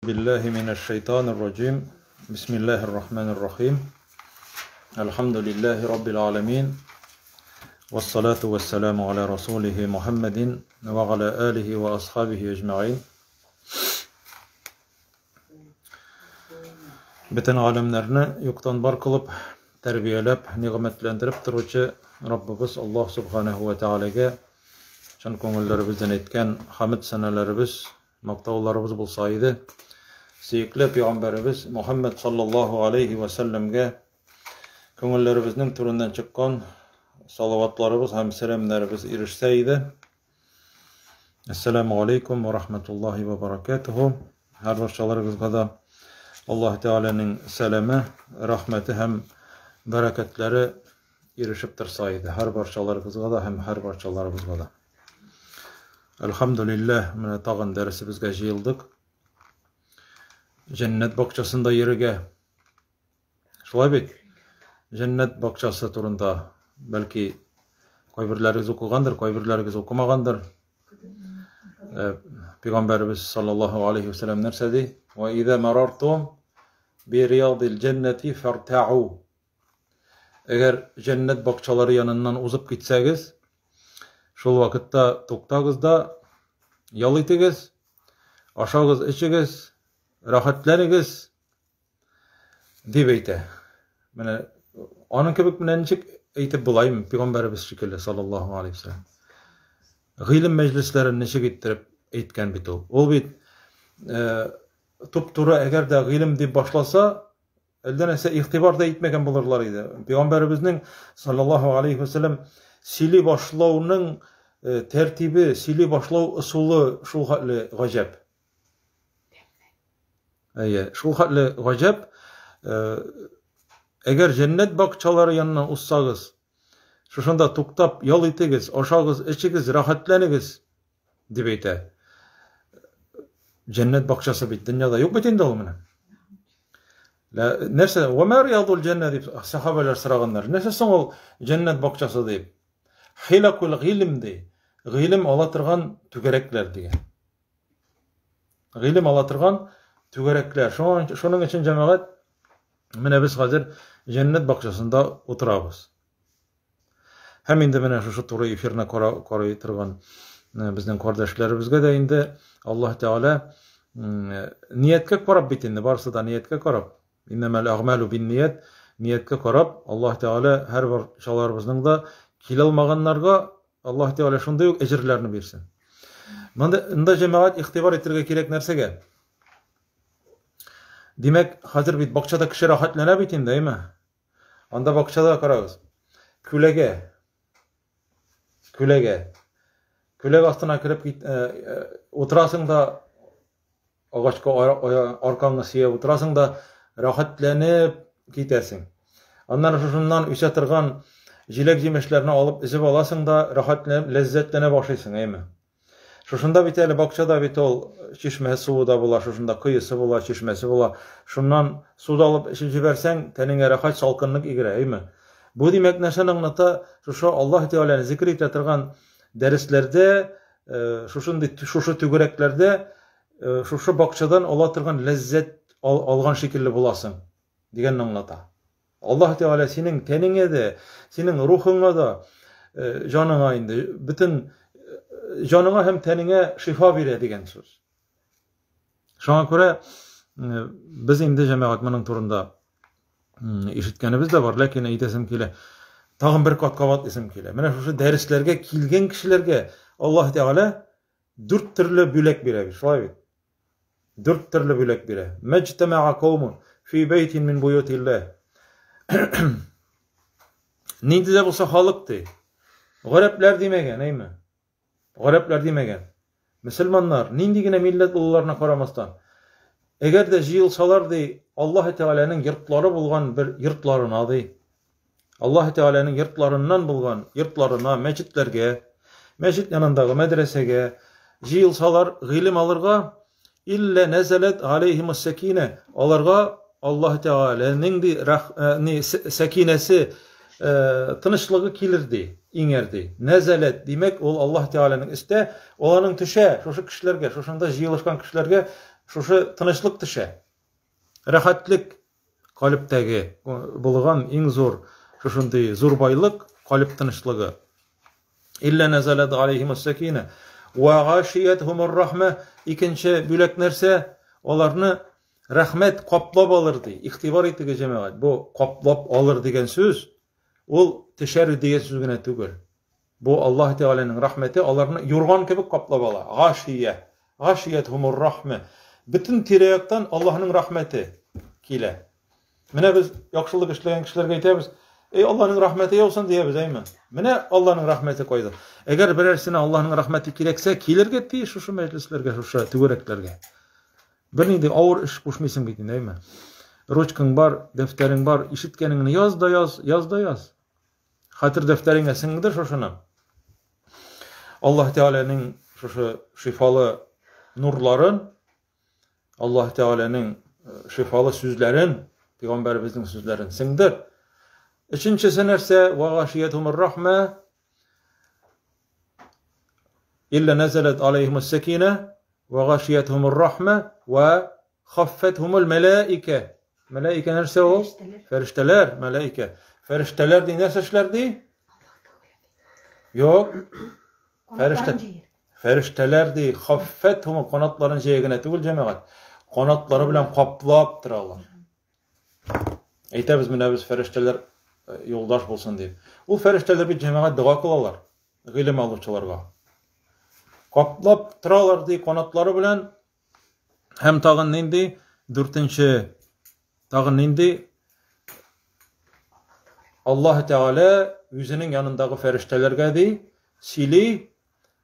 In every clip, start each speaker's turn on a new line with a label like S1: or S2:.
S1: Billahi mineşşeytanirracim. Bismillahirrahmanirrahim. Elhamdülillahi Rabbil alemin. Vessalatu vesselamu ala Rasulihi Muhammedin ve ala alihi ve ashabihi ecma'in. Bütün alemlerini yoktan bar kılıp, terbiyelep, nimetlendirip duruşu Rabbimiz Allah Subhanahu ve Teala'ga şan konularımızdan etken hamd senelerimiz, maktavlarımız bulsaydı, Seyikli Peygamberimiz Muhammed sallallahu aleyhi ve sellem'ge konularımızın türünden çıkan salavatlarımız hem selamlarımız erişseydi. Esselamu aleyküm ve rahmetullahi ve berekatuhu. Her başçalarımızga da Allah Teala'nın selamı, rahmeti hem bereketleri erişip tursaydı. Her başçalarımızga da hem her başçalarımızga da. Elhamdülillah, mine tağın dersimizge jıyıldık. Cennet bakçasında yeriga. Şolay bit. Cennet bakçası turunda belki koybirleriz okugandır, koybirleriz okumagandır. Peygamberimiz sallallahu aleyhi ve sellem nersedi? Ve izâ merartum bi riyadil cenneti ferta'u. Eğer cennet bakçaları yanından uzup gitseniz, şol vakitte toktağız da yalıйтыгыз, aşağız içigiz, rahatlanıgız dip eyte. Mene onun kebek menençik eytip bulayım Peygamberimiz şekilde sallallahu aleyhi ve sellem. Gıylım meclislerini neşik ettirip eytken bit ol. Ol bit tuptura eğer de gıylım dip başlasa elden ise ihtibar da etmegen bulurlarıydı. Peygamberimizin sallallahu aleyhi ve sellem sili başlau'nun tertibi, sili başlau usulü şul hatlı gacep. Şul hatlı gacep. Eğer cennet bakçaları yanına ussağız, şuşunda tuktap yalıйтыгыз, aşağız, içigiz, rahatlanıgız dibeyte. Cennet bakçası bit dünyada yok bitinde o mene. Nerse ve ma riyadul cennet deyip sahabeler sırağınlar. Nerse son ol cennet bakçası deyip. Hilakul g'ilim dey. G'ilim alatırgan tügerekler diye. G'ilim alatırgan tügerekler. Şunun için cemaat mene biz hazır cennet bakçasında oturabız. Hem indi mene şu turu efirine koruytırgan bizden kardeşlerimizge de indi Allah Teala niyetke korap bitindi. Barsı da niyetke korap. İnnemel a'malu bin niyet. Niyetke korap. Allah Teala her barşalarımızın da kil almaganlarga Allah Teala şunda yok ecirlerini versin. Manda cemaat ihtibar ettirge kerek nersege? Demek hazır bir bakçada kişi rahatlana bitin değil mi? Anda bakçada karağız. Külege astına kirip oturasın da ağaçka arkanına siye oturasın da rahatlanıp gitesin. Ondan şundan üse tırgan jilek jemeşlerini alıp izip alasın da rahatlanıp lezzetlene başlaysın eymi? Şuşunda biteli bakçada bit ol çeşme suyu da bula, şuşunda kıyısı bula, çeşmesi bula. Şundan su da alıp içip jibersen tenine rahat salkınlık igire eymi? Bu demek nersen anlata şuşu Allah Teala'nı zikir ettirgan derslerde şuşu tügüreklerde şuşu bakçadan alatırgan lezzet algan şekilde bulasın diyen anlata. Allah Teala senin tenine de, senin ruhuna da canına indi. Bütün canına hem tenine şifa verir diyen söz. Şuna göre biz indi cemaat bunun turunda işitkenimiz de var. Lakin eytesim kile tağın bir kat isim kile. Mene şu derslerge kilgen kişilerge Allah Teala 4 türlü bülek birebir. Şolay bit. 4 türlü bülek bire. Mectema'a kavmun fi beytin min buyutillah. Neydize bulsa halıktı. Garepler demegen, değil mi? Garepler demegen. Müslümanlar, nindigine millet ulularına karamastan. Eğer de jıyılsalar dey, Allah Teala'nın yurtları bulgan bir yurtlarına dey. Allah Teala'nın yurtlarından bulgan yurtlarına, meçitlerge, meçit yanındaki medresege, jıyılsalar, g'ilim alırga, ille nezelet aleyhimus sekine, alırga, Allah Teala'nın sekinesi, tınışlığı kilirdi, inerdi. Nezelet demek ol Allah Teala'nın iste, olanın tüşe, şu kişilerge, şuşunda jıyılışkan kişilerge şuşa tınışlık düşe. Rahatlık kalptagi bulgan iň zor şuşunday zorbaylyk kalp tınışlygy. İlla nazalat aleyhimus sakine ve gashiyatuhumur rahme. İkinci bölek nerse olarny rahmet kaplap alırdı. İhtibar etdi cemaat. Bu kaplap alır digen söz ol teşerrü diye söz gene tügül. Bu Allah Teala'nın rahmeti alarını yurgan kebek kaplap ala. Gashiye. Gashiyatuhumur rahme. Bütün tirayaktan Allah'ın rahmeti kile. Mine biz yakşılık işleyen kişilerge aytamiz. Ey Allah'ın rahmeti yoksun diye biz ayman. Mine Allah'ın rahmeti koydu. Eğer birersine Allah'ın rahmeti kilekse kiler getdi şu meclislerge, şu tügereklerge. Bir neydi ağır iş kuşmaysan bitin değil mi? Roçkın var, defterin var, işitkenini yaz da yaz, yaz da yaz. Hatır defterine singdir şuşuna. Allah Teala'nın şu şifalı nurların, Allah Teala'nın şifalı sözlerin, Peygamberimizin sözlerin singdir. Üçüncüsü nerse ve gashiyatuhumur rahme illa nazalat aleyhimus sakine ve gashiyatuhumur rahme ve khaffethumul melaike. Melaike nerse o? Ferişteler, melaike. Ferişteler diye ne seçlerdi? Yok. Ferişteler diye khaffethumul kanatların jegine tugul cemaat. Kanatları bilen kaplap turalar. Eytemiz mine biz ferişteler yoldaş bolsun diye. O ferişteler bir cemaat dua kılalar. Gilim aluvçularga. Kaplap turalar diye kanatları bilen hem tağın neydi? Dörtüncü tağın neydi? Allah Teala yüzünün yanındaki feriştelerge diye sili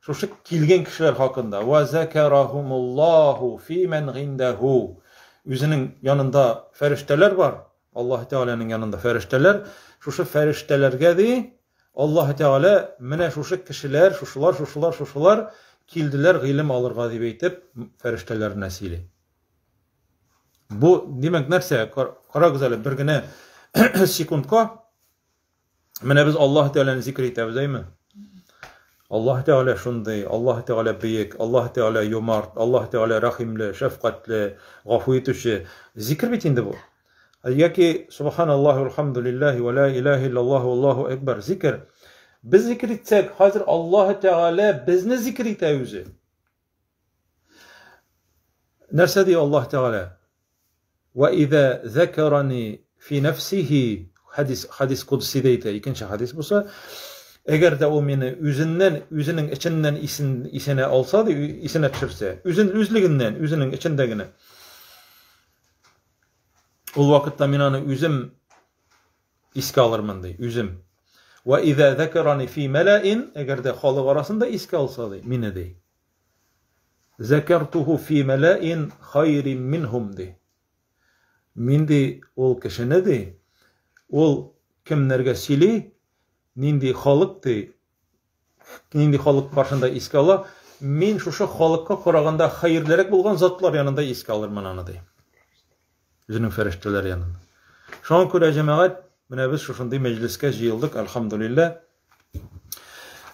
S1: şu kilgen kişiler hakkında ve zekerahumullahu fi men gindehu. Yüzünün yanında ferişteler var. Allah Teala'nın yanında ferişteler. Şu feriştelerge de Allah Teala mene şu kişiler, şuşular kildiler ilim alırga diye aytip ferişteler nesili. Bu demek nerse kara güzel bir güne sekundka mene biz Allah Teala'nı zikretemiz değil mi? Allah Teala şunday, Allah Teala büyük, Allah Teala yomart, Allah Teala rahimli, şefkatli, gafu etüşi. Zikir bitindi bu. Yaki subhanallah elhamdülillah ve la ilahe illallah ve allahu ekber zikir. Biz zikir etsek hazır Allah Teala bizni zikir etevüzü. Nerse diyor Allah Teala? Ve izâ zekerani fi nefsihi hadis kudsi deyte. İkinci hadis busa. Eğer de o meni üzünün içinden isine alsa da isine düşürse, üzlüğünden, üzünün içindegini. O vakitte minanı üzüm iske alırman dey, üzüm. Ve izâ zekerani fi melâin, eğer de halık arasında iske alsa dey, mine dey. Zekertuhu fi melâin hayrin minhum dey. Min dey, ol kişine dey, ol kimlerge sili, nindi halık dey, nindi halık karşında iske ala, min şu halıkka koraganda hayırlarek bulgan zatlar yanında iske alırman anı dey. Yüzünün ferişteler yanında. Şu an köle cemaat, mine biz şuşunday mecliske jıyıldık, elhamdülillah.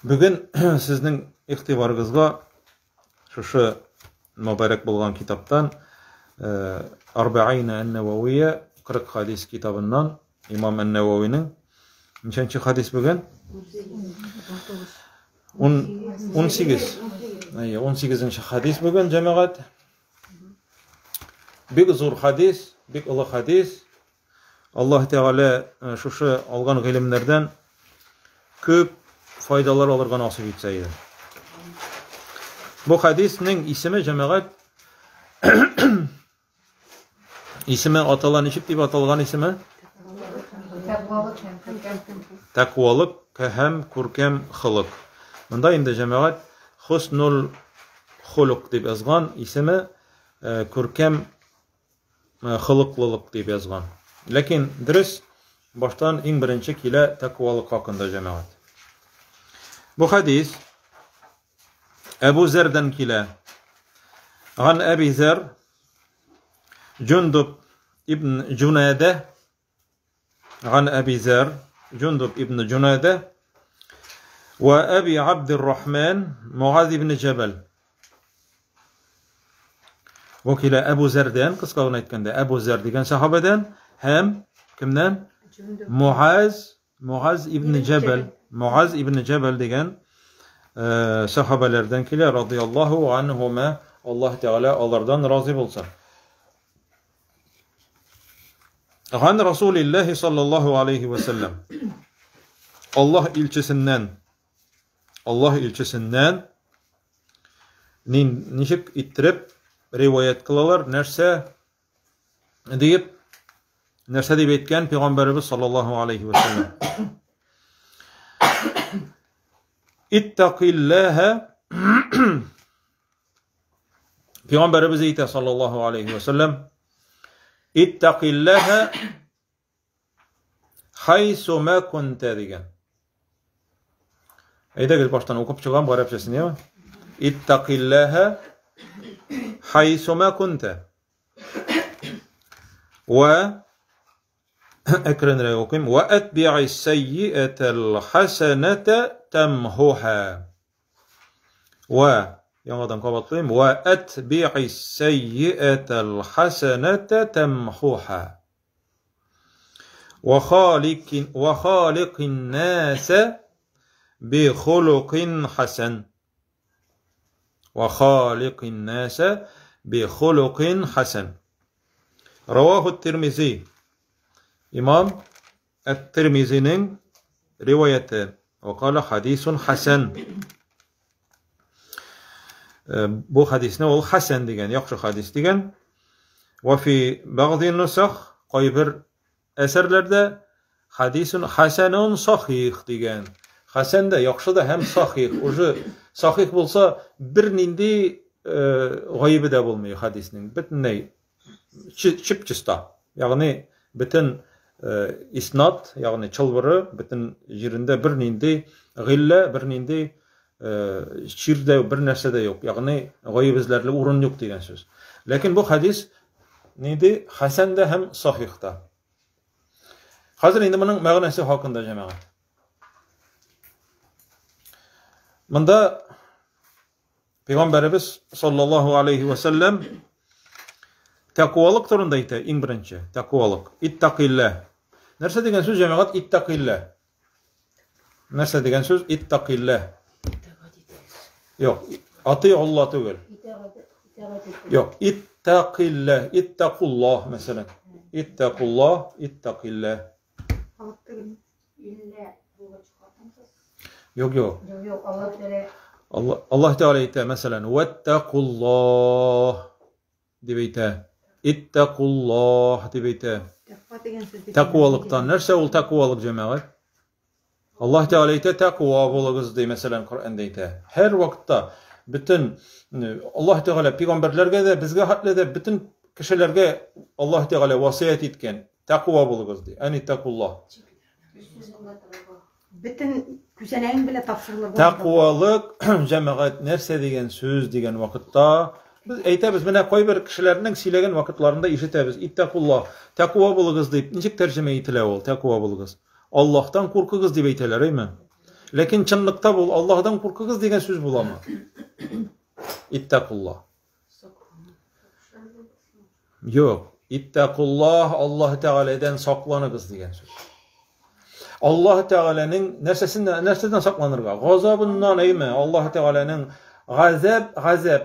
S1: Bugün sizin ihtibarınızga şu mübarek bulgan kitaptan Arba'in-i en-Nevaviye 40 hadis kitabından İmam en-Nevavi'nin neçençi hadis bugün? 18. 18. hadis bugün cemaat. Bir zor hadis, bir ılık hadis. Allah Teala şu algan ilimlerden köp faydalar alırga nasip etseydi. Bu hadisnin ismi cemaat ismi atalan işip deyip atalgan ismi takvalık hem kurkem hılık. Bunda indi cemaat husnul huluk deyip yazgan ismi kurkem hılıklılık deyip yazgan. Lakin dürüst baştan en birinci kile takvalık hakkında cemaat. Bu hadis Ebu Zer'den kile An Ebi Zer Cundub ibn Cunade An Ebi Zer Cundub ibn Cunade ve Ebi Abdurrahman Muaz ibn Cebel Bu kile Ebu Zer'den, kıska gına aytkanda Ebu Zer degen sahabeden, hem kimden? Muaz ibn Cebel degen sahabelerden kile radıyallahu anhuma, Allah Teala onlardan razı olsun. An Resulullah sallallahu aleyhi ve sellem, Allah ilçesinden nişik ittirip rivayet kılalar, nerse deyip etken Peygamberimiz sallallahu aleyhi ve sellem. İttaqillâhe Peygamberimiz eyte sallallahu aleyhi ve sellem, İttaqillâhe haysu ma kunte degen. Eyde gel baştan okup çıkan bu Arapçasını ya. İttaqillâhe haysu ma kunte. Ve ekranlara okuyayım. Ve etbi'is seyyi'etel hasenete temhuha. Ve yangadan kavatlayayım. Ve etbi'is seyyi'etel hasenete temhuha. Ve halikin nase bi hulukin hasen. Ve halikin nase bi hulukin hasen. Ravahu Tirmizi. İmam Et-Tirmizi'nin rivayeti. Ve kâle hadisun hasen. Bu hadisine ol hasen degen, yaxşı hadis degen. Ve fi bazı nusakh, qaybir eserlerde hadisun hasenun sahih degen. Hasen de yaxşı da hem sahih. Oju sahih bolsa bir nindi gaybi de bolmuyor hadisinin. Bütünley çıpçısta. Yani bütün isnat, yani çılbırı, bütün yerinde bir nindi gille, bir nindi şirde bir nerse de yok. Yani gaybizlerle urun yok degen söz. Lakin bu hadis neydi? Hasan da hem sahih da. Hazır indi bunun mağnası hakkında cemaat. Bunda Peygamberimiz sallallahu aleyhi ve sellem takvalık turundaydı en birinci. Takvalık. İttaqillah. Nerse degen söz cemaat? İttaqillah. Nerse degen söz? İttaqillah. Yok. Ati'ullah tugul. Yok. İttaqillah. İttaqullah mesela. İttaqullah. İttaqillah. Yok. Allah Teala ite mesela vettakullah dibeyte. İttaqullah dibeyte. Takvalıktan nerse ol takvalık cemaat? Allah Teala ite takva bolagız diye mesela Kur'an'da ite. Her vakitte bütün Allah Teala peygamberlerge de bizge hatle de bütün kişilerge Allah Teala vasiyet etken takva bolagız diye. Ani takullah.
S2: Bütün küseneğin bile tafsirler.
S1: Takvalık cemaat nerse degen söz degen vakitte biz aytamiz, mana qo'yber kishilarning siylagan vaqtlarında eshitamiz. İttaqullah, takva bo'lg'iz deb. Nechik tarjima etiladi ol? Takva bo'lg'iz. Allohdan qo'rqig'iz deb aytadilar, aymi? Lekin chinliqda bu Allohdan qo'rqig'iz degan so'z bo'ladimi? İttaqullah. Yo'q. İttaqullah Allah Teala'dan saqlanig'iz degan so'z. Allah Teala'ning narsasidan saqlanirga, g'azabundan aymi? Allah Teala'ning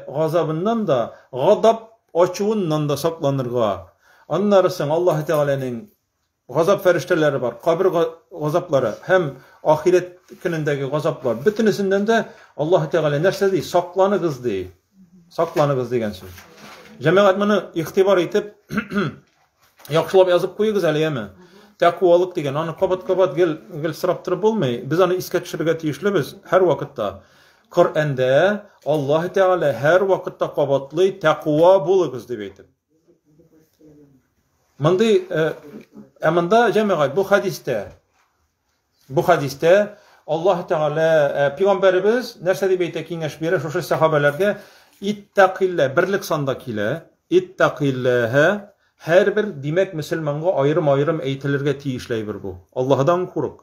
S1: gazabından da gadab açuğundan da saklanırga. Anlarsın Allah Teala'nın gazap ferişteleri var. Kabir gazapları hem ahiret günündeki gazaplar. Bütünüsünden de Allah Teala nerse değil saklanıgız değil. Saklanıgız degen söz. Cemaat bunu ihtibar etip yaxşılap yazıp koyuyoruz eleyemi. Takvalık degen onu kabat gel sırap tırıp olmay. Biz onu iske düşürge tiyişlibiz her vakitte. Kur'an'da Allah Teala her vakitte qabatlı takva buluguz deb aytib. Amanda cemaat bu hadiste Allah Teala Peygamberimiz nerse deb aytdi kengash berib o'sha sahobalarga ittaqillah birlik sondakila ittaqillaha her bir demek musulmonga ayrim aytilirga tiyishli bir bu. Allohdan qo'rq.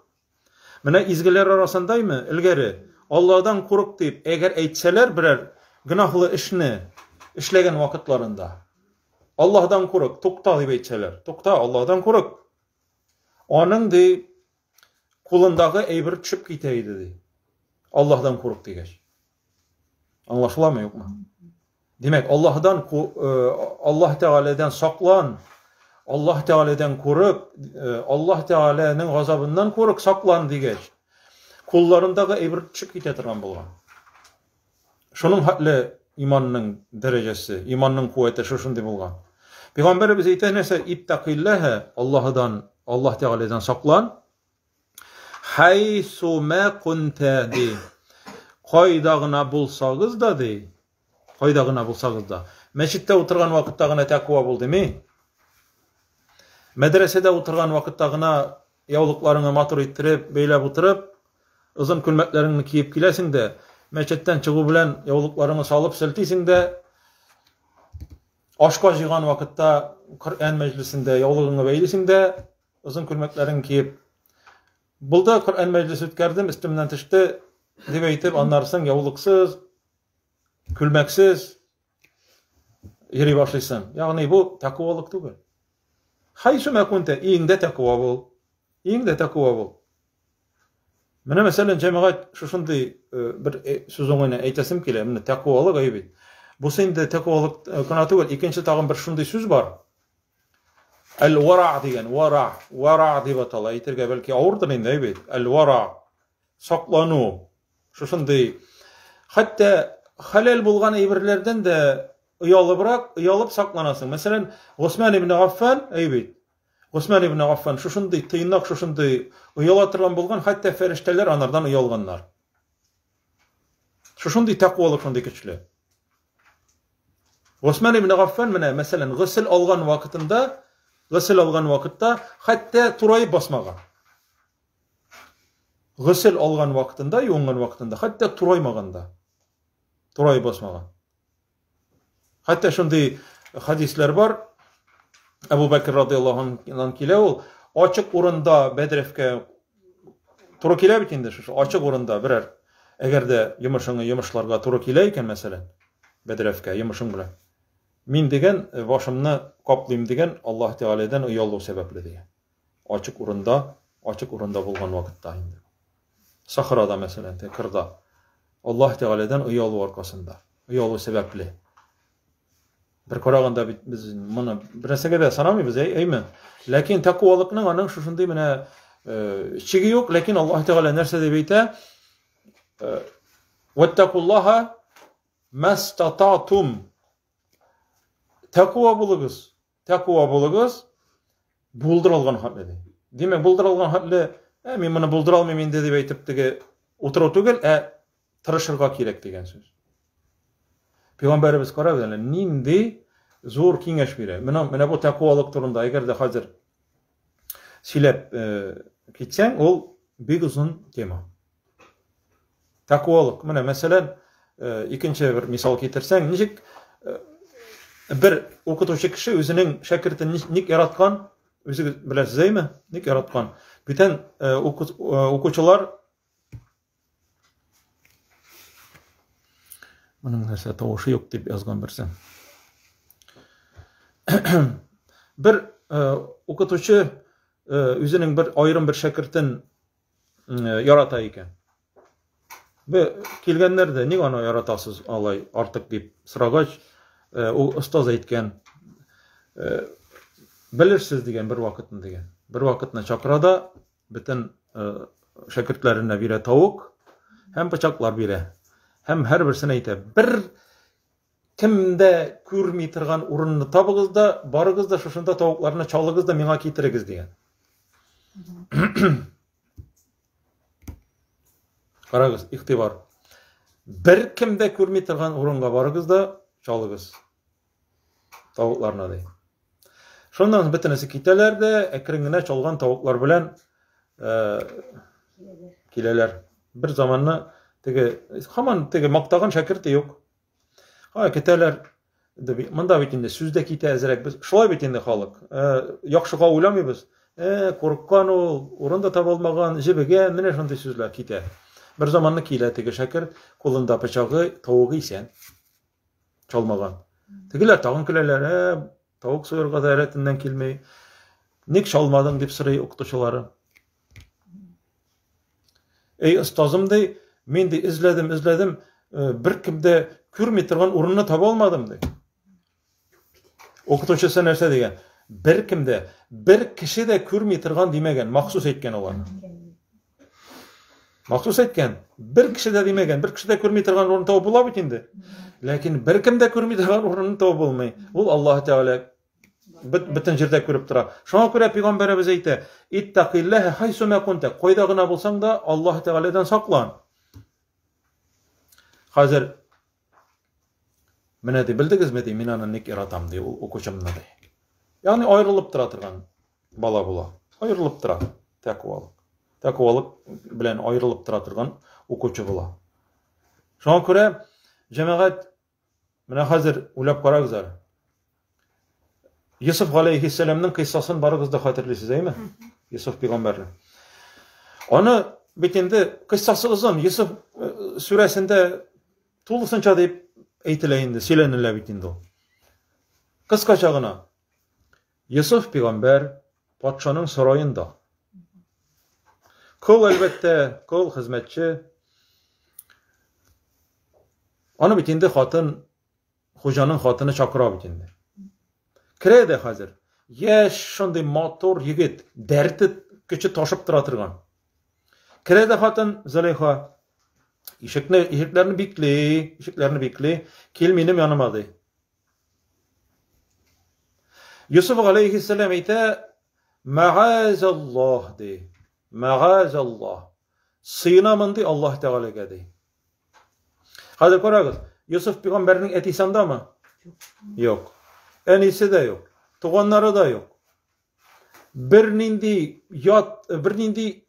S1: Mana izgilar arasındaymi ilgari Allah'dan qo'rq deb eğer aytsalar birer günahlı işni işlegen vakitlarında Allah'dan koruk, tokta dip etseler. Tokta, Allah'dan koruk. Onun de kulundağı eybir çüp giteydi de. Allah'dan koruk digeç. Anlaşılar mı yok mu? Demek Allah Teala'dan saklan. Allah Teala'dan koruk, Allah Teala'nın gazabından koruk, saklan digeç. Kullarındağı eybir çüp gitetirgan bolgan. Şunun hatlı imanның derecesi, imanның kuvveti şuşunday bolgan. Peygamberimiz aytsa ittaqillaha, Allah Teala'dan saklan. Haysu ma kunta de. Qaydagına bulsagız da de. Qaydagına bulsagız da. Meşitte oturgan vakıttagına takva bol demi? Medresede oturgan vakıttagına yavlıklarını matur ettirip, beylep oturup, uzun külmeklerini kiyip kilesin de, meçetten çıgı bilen yavlıklarını salıp siltisin de, aşka jygan vakıtta Kur'an meclisinde yavlığını beylisin de, uzun külmeklerini kiyip, bulda Kur'an meclisi ütkerdim, üstümden tıştı, dip eytip anlarsın, yavlıksız, külmeksiz, yeri başlaysın. Yani bu takvalık tugul. Haysu ma kunta, iyinde takva bol. İyinde takva bol. Mene mesela cemaat şuşunday bir sözüňe eýtesim kile, mene takwalyk aýyp. Bu sende takwalyk kanaty bol, ikinci tagyn bir şunday söz bar. El-wara' digen, wara' diýip atala, ýetirge belki awurdyr indi aýyp. El-wara' saklanu. Şuşunday hatta halal bolgan eýberlerden de uyalıp saklanasın. Mesela Osman ibn Affan aýyp. Osman ibn Affan şuşunday tıynak şuşunday uyalatırgan bolgan, hatta ferişteler anardan uyalganlar. Şuşunday takwalyk şunday güçlü. Osman ibn Affan mene mesela gysl algan wagtynda hatta turaýyp basmagan. Gysl algan wagtynda, ýuňgan wagtynda hatta turaýmaganda. Turaýyp basmagan. Hatta şunday hadisler bar. Abu Bakr radıyallahu anh'dan kile ol, açık urunda Bedrevke turu kile bitinde şu açık urunda birer egerde yumuşlarga turu kile iken mesela Bedrevke yumuşun bilen min degen başımны kaplayım degen Allah Teala'dan uyalуу sebepli diye. Açık urunda bolgan wagtda indi. Sahrada mesela kırda Allah Teala'dan uyalуу arkasında, uyalуу sebepli. Bir karaganda biz mana biresege de sanamypyz, aýmy. Lakin takwalykynyň anyň şuşunday mene çigi ýok, lakin Allah Teala nerse diýip aýta? Vettaqullaha mastata'tum. Takwa bolugyz, bulduralgan hatly. Demek bulduralgan hatly, men muny bulduralmaýmyn diýip aýtyp dige oturup tugel, tırışırga kerek degen söz. Peygamberimiz karabılar nindi zor kiňeş bire. Mene bu takwalyk turunda egerde hazır silep kitsen ol big uzun tema. Takwalyk mene meselen ikinci bir misal getirsen nijik bir okutuşy kişi özüniň şagirdini nik yaratkan, özü bilesiz aýmy? Nik yaratkan. Bütün okuçular bunun nerse tawuşy ýok diýip ýazgan birsem. Bir okutuşy özüniň bir aýrym bir şagirdin yarata eken. Ve kelgenlerde niye onu yaratasız alay artık diýip sıragaç o ustaz aýtgan bilirsiz digen bir wagtyny digen. Bir wagtyna çakrada bütün şagirdlerine bire tawuk hem bıçaklar bire. Hem her birisine aýta, bir kimde körmey turgan urunny tabygyz da, barygyz da şuşunda tavuklaryny çalygyz da meňa kitiregiz digen. Karagyz, ihtibar. Bir kimde körmey turgan urunga barygyz da çalygyz. Tavuklaryna diýen. Şondan bitinesi kitelerde ekriňine çalgan tavuklar bilen kileler. Bir zamanla haman maktagan şakirti yok. Ha keteler mında bitinde süzde kite ezerek biz şolay bitinde halyk. Ýakşyga uýlamaýbys. Korkkan ol, orunda tabalmagan, jibige mene şonday sözler kite. Bir zamanla kile tege şakir kolunda bıçağı tavuğu isen çalmagan. Tegiler tagın kileler, tavuk soyurga da eretinden kilmey. Nik çalmadın dip sırayı okutuşuları. Ey ustazım dey, men de izledim, bir kimde kürmey turgan urunny tapa olmadım dey. Okutuşu nerse degen. Bir kimde, bir kişi de kürmey turgan demegen, maksus etken olanı. Maksus etken, bir kişi de demegen, bir kişi de kürmey turgan urunny tapa bulab indi. Lakin bir kimde kürmey turgan urunny tapa bolmay. Ol Allah Teala bütün jerde körüp tura. Şoňa görä Peygamberimiz aýtdy: "İttaqillaha haysu ma kunta." Goýdagına bolsaň da Allah Teala'dan saklan. Hazır mene de bildigizmi diýip men anyny nik iratam diýip okuşamda diýip. Ýagny aýrylyp tura turgan bala bula. Aýrylyp tura. Takwalyk. Takwalyk bilen aýrylyp tura turgan okuçy bula. Şoňa görä jemaat mene hazır ulap garagyzlar. Yusuf aleyhisselam'ın kıssasyny barygızda hatırlysız mi? Yusuf peygamberler. Onu bitinde kıssası uzun. Yusuf suresinde tuğlusunca deyip eğitileyindi. Silenile bitinde o. Kıskaçağına Yusuf peygamber patşanın sarayında. Kul elbette, kul hizmetçi. Onu bitinde hatın, hocanın hatını çakıra bitinde. Kirede hazır. Yaş şonday motor yigit, derti köçü taşıp tura turgan. Kirede hatın Züleyha işiklerini bikli, kelmenim yanıma dey. Yusuf aleyhisselam aýta: "Ma'azallah" dey. Ma'azallah. Sığınamın dey Allah Teala'ga dey. Hazır koragyz. Yusuf peygamberiň etisanda mı? Yok. Enisi de yok. Tuganları da yok. Bir nindi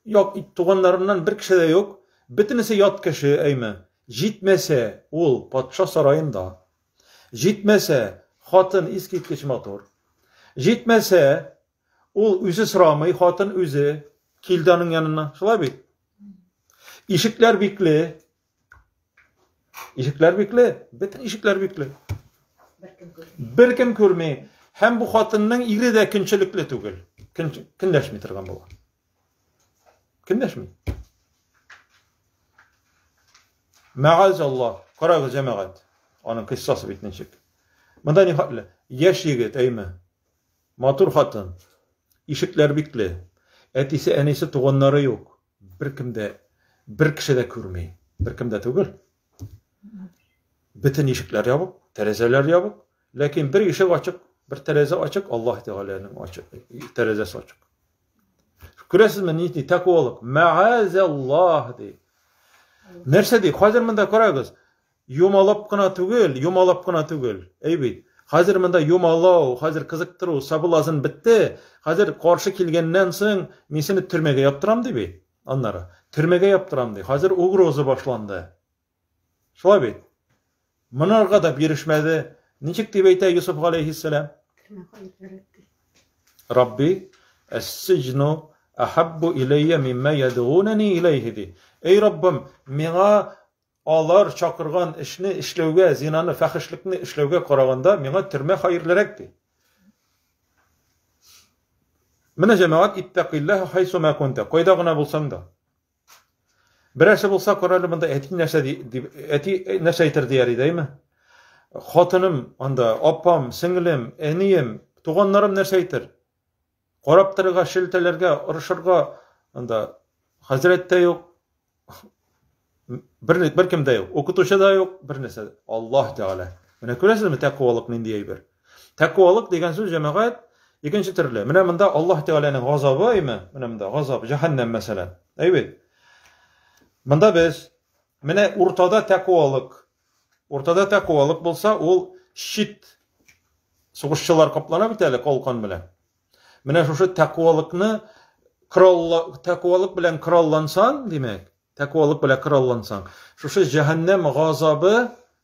S1: yok tuganlarından bir kişi de yok. Bitinisi yat kişi eyme. Jitmese ol patşa sarayında. Jitmese hatın iskitkiç motor. Jitmese ol üzü sıramay hatın üzü kildanın yanına. Şolay bit. İşikler bikli. Bitin işikler bikli. Bir kim körmey. Hem bu hatınның iri de kinçilikli tugul. Kinleşmey turgan bolar. Kinleşmey. Maazallah. Karagy jemaat. Onun kıssası bitneçik. Mında ni hatlı. Yaş yigit eyme. Matur hatın. İşikler bikli. Etisi enisi tuganları yok. Bir kişi de körmey. Bir kimde tugul. Bütün işikler ýabyk, terezeler ýabyk. Lakin bir işik açık, bir tereze açık, Allah Teala'nın açık, terezesi açık. Göresizmi niti takwalyk? Ma'azallah dey. Nerse dey? Hazır mında koragyz. Yumalap gına tugul. Eýbit. Hazır mında yumalaw, hazır kızyktyryw, sabylazyn bitdi. Hazır karşı kelgenden soň men seni türmege ýaptyram diýip. Anlara. Türmege ýaptyram diýip. Hazır ugrozy başlandy. Şolay bit. Mınarga da birişmedi. Niçik diýip aýtdy Yusuf aleyhisselam? Rabbi es-sijnu ahabbu ileyye mimma yed'unani ileyhi di. Ey Rabbim, meňa alar çakırgan işni işlewge, zinany, fahişlikni işlewge karaganda meňa türme haýyrlarakdy. Mene jemaat ittaqillaha haysu ma kunta. Goýdagına bolsaň da. Birisi bolsa koraly mında eti näse aýtyr diýär diými? Hatynım, anda appam, singlim, eniyim, tuganlarym näse aýtyr? Goraptyrga, şiltelerge, urşurga, anda hazretde yok. Bir kimde yok. Okutuşa da yok. Bir näse. Allah Teala. Mene göresizmi takwalyk nindi diýip. Takwalyk degen söz jemaat ikinci türlü. Mene mında Allah Teala'nın gazaby aýmy? Mene mında gazap, cehennem meselen. Eýbet. Mında biz mene ortada takwalyk bolsa ol şit suguşçylar kaplana biteli kolkan bilen. Mene şoşu takwalykny takwalyk bilen krallansan demek. Takwalyk bilen krallansan. Şoşu cehennem gazaby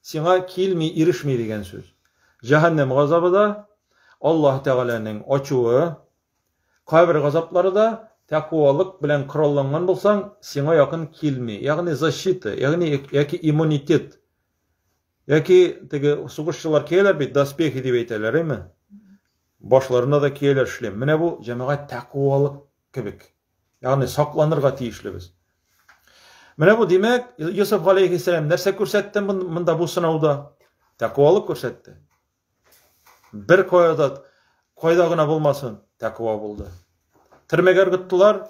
S1: siňa kilmi irişmi degen söz. Cehennem gazaby da Allah Teala'nın açuwy, kabir gazaplary da takwalyk bilen krallangan bolsaň siňa ýakyn kilmi, ýagny защита, ýagny ýaki immunitet. Яки теге сугышчылар кияләр бит, доспехи дип әйтәләр, әйме? Башларына да кияләр шлем. Менә бу җәмәгать тәкъвалык кебек. Ягъни сакланырга тиешлебез. Менә бу димәк, Йосыф галәйһиссәлам нәрсә күрсәтте монда бу сынауда? Тәкъвалык күрсәтте. Бер кайда гына булмасын, тәкъва булды. Төрмәгә ыргыттылар.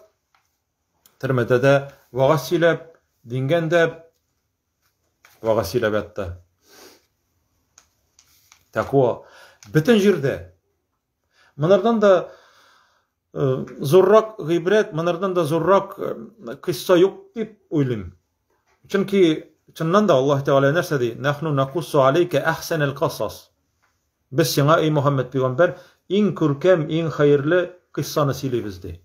S1: Төрмәдә дә вагаз сөйләп, дингәндә вагаз сөйләп ятты. Тәкъва бөтен җирдә. Монардан да зуррак гыйбрәт, монардан да зуррак кыйсса юк дип уйлыйм. Чөнки чыннан да Аллаһ Тәгалә нәрсә ди? Нахну накуссу алейка ахсанал касас. Без сиңа, эй Мөхәммәд пәйгамбәр, иң күркәм, иң хәерле кыйссаны сөйлибез ди.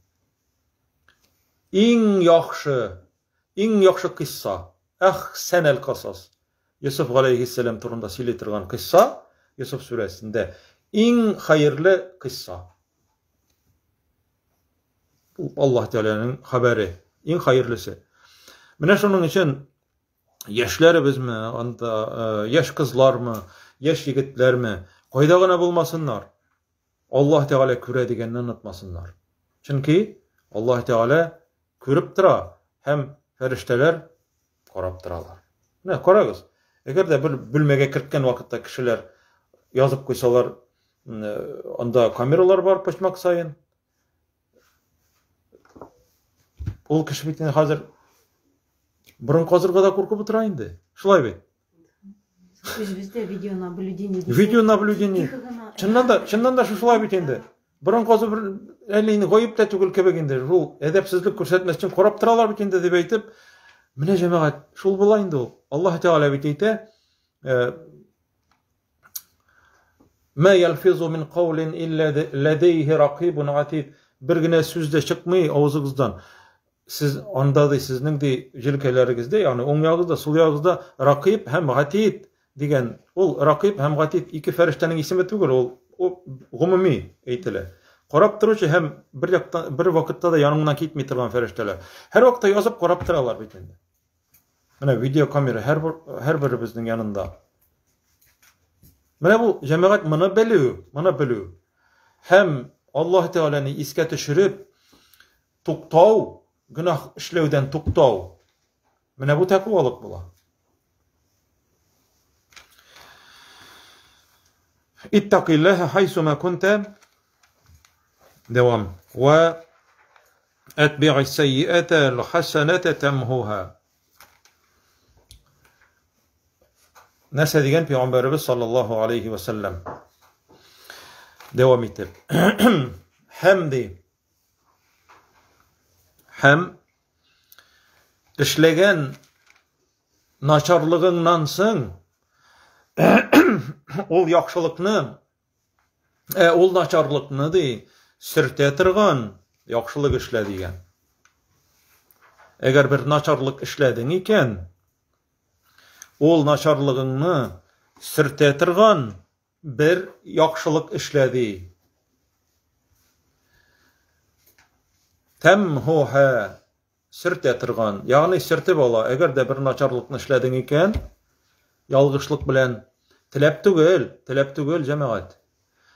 S1: Иң яхшы кыйсса. Ахсанал касас. Йосыф галәйһиссәлам турында сөйли торган кыйсса, Йосыф сүрәсендә иң хәерле кыйсса. Аллаһ Тәгаләнең хәбәре, иң хәерлесе. Менә шуның өчен яшьләребезме, анда яшь кызлармы, яшь егетләрме, кайда гына булмасыннар, Аллаһ Тәгалә күрә дигәнне онытмасыннар. Чөнки Аллаһ Тәгалә күреп тора һәм фәрештәләр карап торалар. Менә карагыз, әгәр дә бер бүлмәгә керткән вакытта кешеләр язып куйсалар, анда камералар бар почмак сайын. Ул кеше бит хәзер бурын казырга да куркып утыра инде. Шулай бит.
S2: Үзебездә видеонаблюдение.
S1: Видеонаблюдение. Чыннан да шулай бит инде. Бурын казы бер әлләйне гаеп тә түгел кебек инде. Шул әдәпсезлек күрсәтмәс өчен карап торалар бит инде дип әйтеп, менә җәмәгать шул була инде ул. Аллаһ Тәгалә бит әйтә: "Ма ялфизу мин каулин илля ладейhi рақибун атид." Бер генә сүз дә чыкмый авызыгыздан. Siz анда да сезнең ди җилкәләрегездә, ягъни уң ягызда, сул ягызда рақиб һәм гатид дигән. Ул рақиб һәм гатид ике фәрештәнең исеме түгел, ул гомуми әйтелә. Карап торучы һәм бер вакытта да яныңнан китми торган фәрештәләр. Һәр вакытта язып карап торалар бит инде. Менә видеокамера һәр беребезнең янында. Менә бу җәмәгать моны белү. Һәм Аллаһ Тәгаләне искә төшереп туктау, гынах эшләүдән туктау. Менә бу тәкъвалык була. Иттақиллаһа хайсума кунта. Дәвам. Ва атби'ис сайyi'ата al-hasanata tamhuha. Нәрсә дигән Пәйгамбәрбез саллаллаһу алейхи ва саллям. Дәвам итеп. Һәм эшләгән начарлыгыңнан соң ул яхшылыкны, ул начарлыкны ди сөртә торган яхшылык эшлә дигән. Әгәр бер начарлык эшләдең икән, ул начарлыгыңны сөртә торган бер яхшылык эшләди. Tamhuha sürtә торган, ягъни сөртеп ала. Әгәр дә бер начарлыкны эшләдең икән, ялгышлык белән теләп түгел җәмәгать.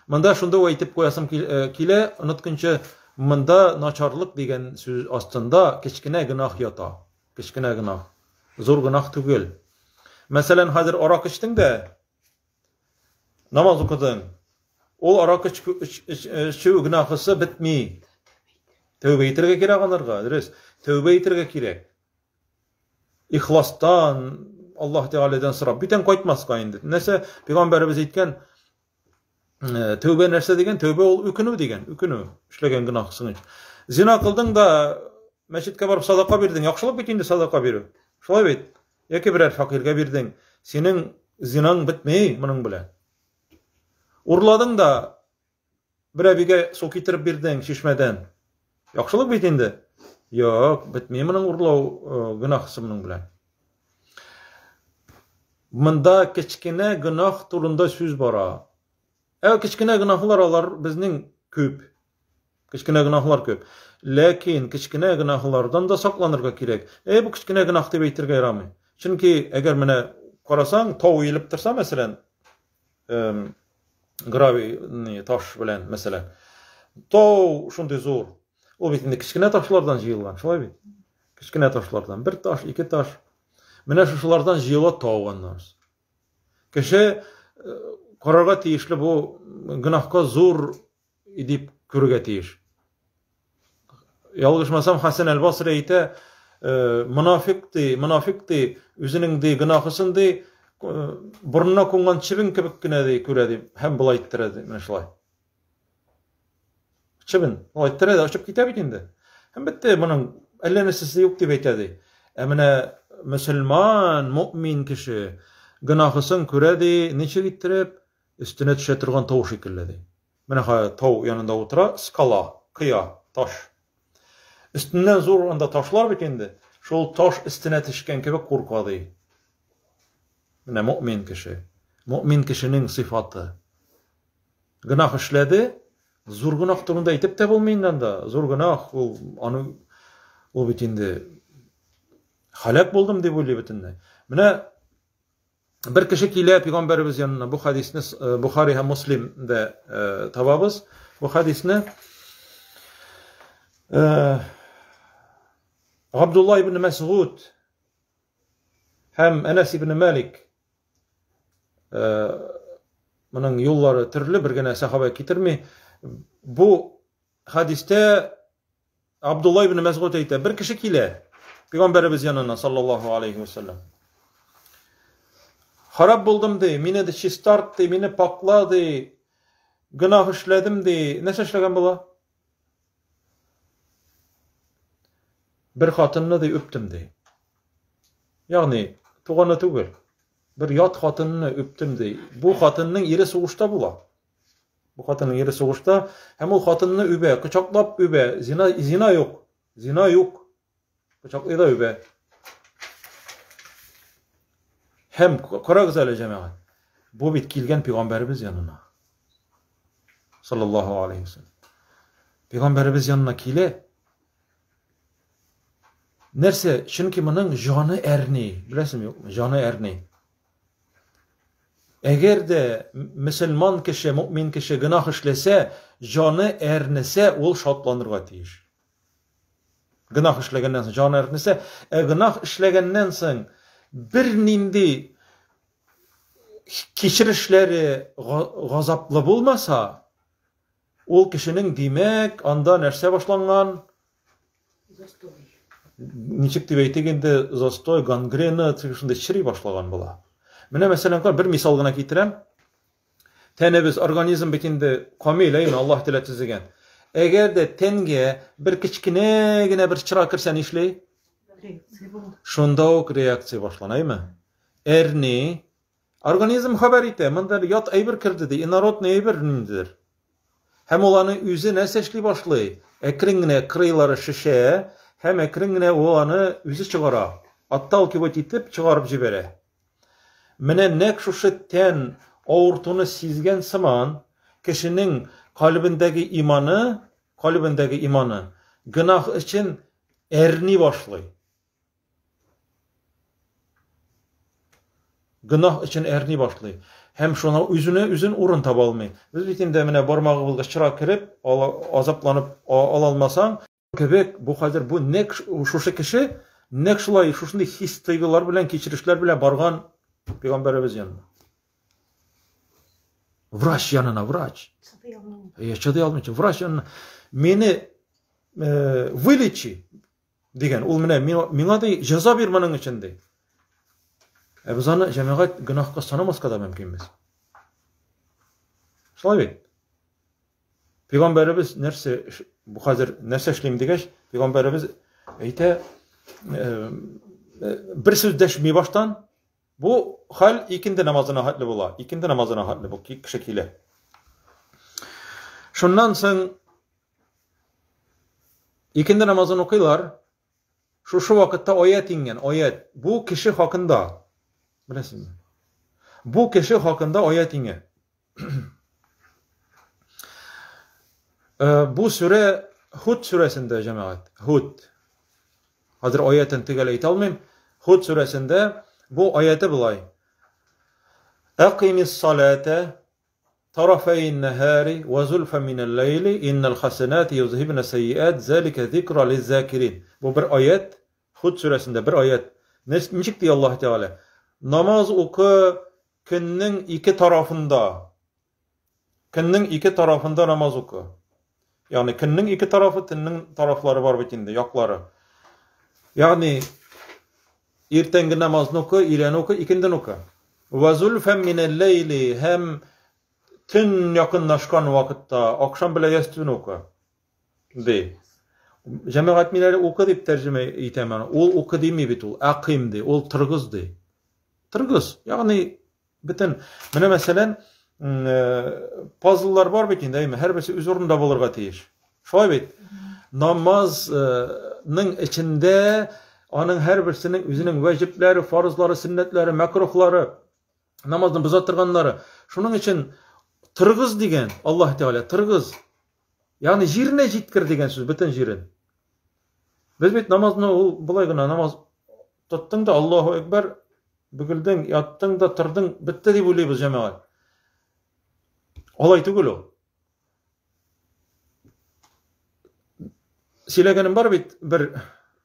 S1: Монда шунда әйтеп куясым килә, онытканчы, монда начарлык дигән сүз астында кечкенә гынах ята. Кечкенә гынах. Зур гынах түгел. Мәсәлән, хәзер арак эчтең дә, намаз укыдың. Ул арак эчү гынахысы бетми. Тәүбә итәргә кирәк анарга, дөрес. Тәүбә итәргә кирәк. Ихластан, Аллаһ Тәгаләдән сорап, битен кайтмаска инде. Нәрсә Пәйгамбәрбез әйткән, тәүбә нәрсә дигән? Тәүбә ул үкенү дигән, үкенү. Эшләгән гынахсын. Зина кылдың да, мәчеткә барып садака бирдең. Яхшылык бит инде садака бирү. Шулай бит. Яки берәр факиргә бирдең. Синең зинаң бетмәй моның белән. Урладың да, бер әбигә су китереп бирдең чишмәдән. Яхшылык бит инде. Юк, бетмәй моның урлау гынахсы моның белән. Монда кечкенә гынах турында сүз бара. Кечкенә гынахлар алар безнең күп. Кечкенә гынахлар күп. Ләкин кечкенә гынахлардан да сакланырга кирәк. Бу кечкенә гынах дип әйтергә ярамый. Чөнки әгәр менә karasan tau yilip tursa mesela gravi taş bilen mesela tau şunday zor. O bitinde kichkine taşlardan jıyılgan, şolay bit. Kichkine taşlardan bir taş, iki taş. Mine şuşulardan jıyıla tauganlar. Kişi kararga tiyişli bu günahka zor idip körüge tiyiş. Yalgışmasam Hasan el-Basri ite münafıktı, üzünün de günahısın de burnuna kongan çibin kebikine de köredi, hem bulay ittiredi, menşalay. Çibin, bulay ittiredi, açıp kitap itindi. Hem bitti bunun ellenesizliği yok diye bekledi. Emine Müslüman, mümin kişi günahısın köredi, neçe gittirip üstüne düşetirgan tavu şekilledi. Mene tavu yanında otura, skala, kıya, taş. Üstünden zor anda taşlar bitendi. Şol taş üstüne tişken kebek korkadı. Mene mümin kişi. Mümin kişinin sıfatı. Günah işledi, zor günah turunda itip de bulmayından da. Zor günah, o bitindi. Halak buldum diye böyle bitindi. Mene bir kişi kiyle Peygamberimiz yanına bu hadisini Bukhari hem Müslim'de tababız. Bu hadisini Abdullah ibn Mes'ud hem Enes ibn Malik bunun yolları türlü bir gene sahabe getirmi. Bu hadiste Abdullah ibn Mes'ud ayta bir kişi kiyle Peygamberimiz yanına sallallahu aleyhi ve sellem. Harap buldum de, mine de şistart de, mine pakla de, günah işledim de, ne işlegen bula? Bir hatınını da öptüm de. Yani, tuğanı tügül. Bir yat hatınını öptüm de. Bu hatınının yeri soğuşta bula. Bu hatının yeri soğuşta, hem o hatınını übe, kıçaklap übe, zina yok. Zina yok. Kıçaklı da übe. Hem kara güzel cemaat. Bu bit kilgen Peygamberimiz yanına. Sallallahu aleyhi ve sellem. Peygamberimiz yanına kile. Nerse, çünkü bunun canı erni. Bilesin yok mu? Canı erni. Eğer de Müslüman kişi, mümin kişi günah işlese, canı ernese, ol şatlanırga tiyiş. Günah işlegenden sonra canı ernese, günah işlegenden sonra bir nindi keçirişleri gazaplı bulmasa, ol kişinin demek anda nerse başlangan?
S2: Zastoy.
S1: Niçik debeytegende zastoy, gangrena tırışında çiri başlagan bula. Mine mesela bir misal gına getirem. Tenebіз organizm bitinde kamileyim Allah dile tizegen. Eğer de tenge bir kichkine bir çıra kirsen işley, şunda ok reaksiya başlanay mı? Erni organizm haber ite, mında yat aybir kirdi de, inarot ne aybir nindidir. Hem olanı üzü ne seçli başlay. Ekringine kırıyları şişe, hem ekringine olanı üzü çıgara. Attal kibot itip çıgarıp jibere. Mene nek şuşu ten oğurtunu sizgen zaman, kişinin kalbindeki imanı, günah için erni başlay. Günah için erni başlay. Hem şuna üzün urun tabalmay. Biz bitinde mene barmağı bulga çıra kirip, azaplanıp alalmasan, kebek bu hazır bu nek şuşu kişi, nek şulay şuşunda his tıygılar bilen, keçirişler bilen bargan Peygamberimiz yanına. Vraç yanına, vraç. Çadı almayacak. Vraç yanına. Meni viliçi degen. Ol mene da ceza vermenin içinde. Biz ana cemaat günahka sanamaska da mümkünmiz. Şolay bit. Peygamberimiz nerse bu hazır nerse işleyim degeç, Peygamberimiz eyte bir söz deşmeyi baştan bu hal ikindi namazına hatlı bula. İkindi namazına hatlı bu şekilde. Şundan sonra ikindi namazını okuylar. Şu vakitte ayet ingen, ayet. Bu kişi hakkında. Bilesiniz mi? Bu kişi hakkında ayet ingen. Bu süre Hud süresinde cemaat. Hud. Hazır ayetin tigel ayet almayayım. Hud süresinde bu ayeti bulay. Aqimis salate tarafayn nahari ve zulfen minel leyli innel hasenati yuzhibne seyyiat zalike zikra lizzakirin. Bu bir ayet. Hud suresinde bir ayet. Nechik diyor Allah Teala? Namaz oku günün iki tarafında. Günün iki tarafında namaz oku. Yani günün iki tarafı, günün tarafları var bitinde, yakları. Yani ertengi namazını oku, ilen oku, ikindin oku. Ve zulfen minel leyli, hem tün yakınlaşkan vakitte, akşam bile yastığın oku. De. Cemaat minleri oku deyip tercüme etemen. Ol oku deymi bit ol. Aqim de, ol tırgız de. Tırgız. Yani bütün, mene meselen puzzle'lar var bitinde, her birisi öz orunda bulurga teyiş. Şoy bit. Namazın içinde onun her birisinin özünün vacipleri, farzları, sünnetleri, makruhları, namazını buzattırganları. Şunun için tırgız degen Allah Teala tırgız. Yani jirine jitkir degen söz bütün jirin. Biz bit namazını bulay gına namaz tuttun da Allahu Ekber bugüldün, yattın da tırdın, bitti deyip ulaybiz cemaat. Olay tugul o. Silegenim var bit bir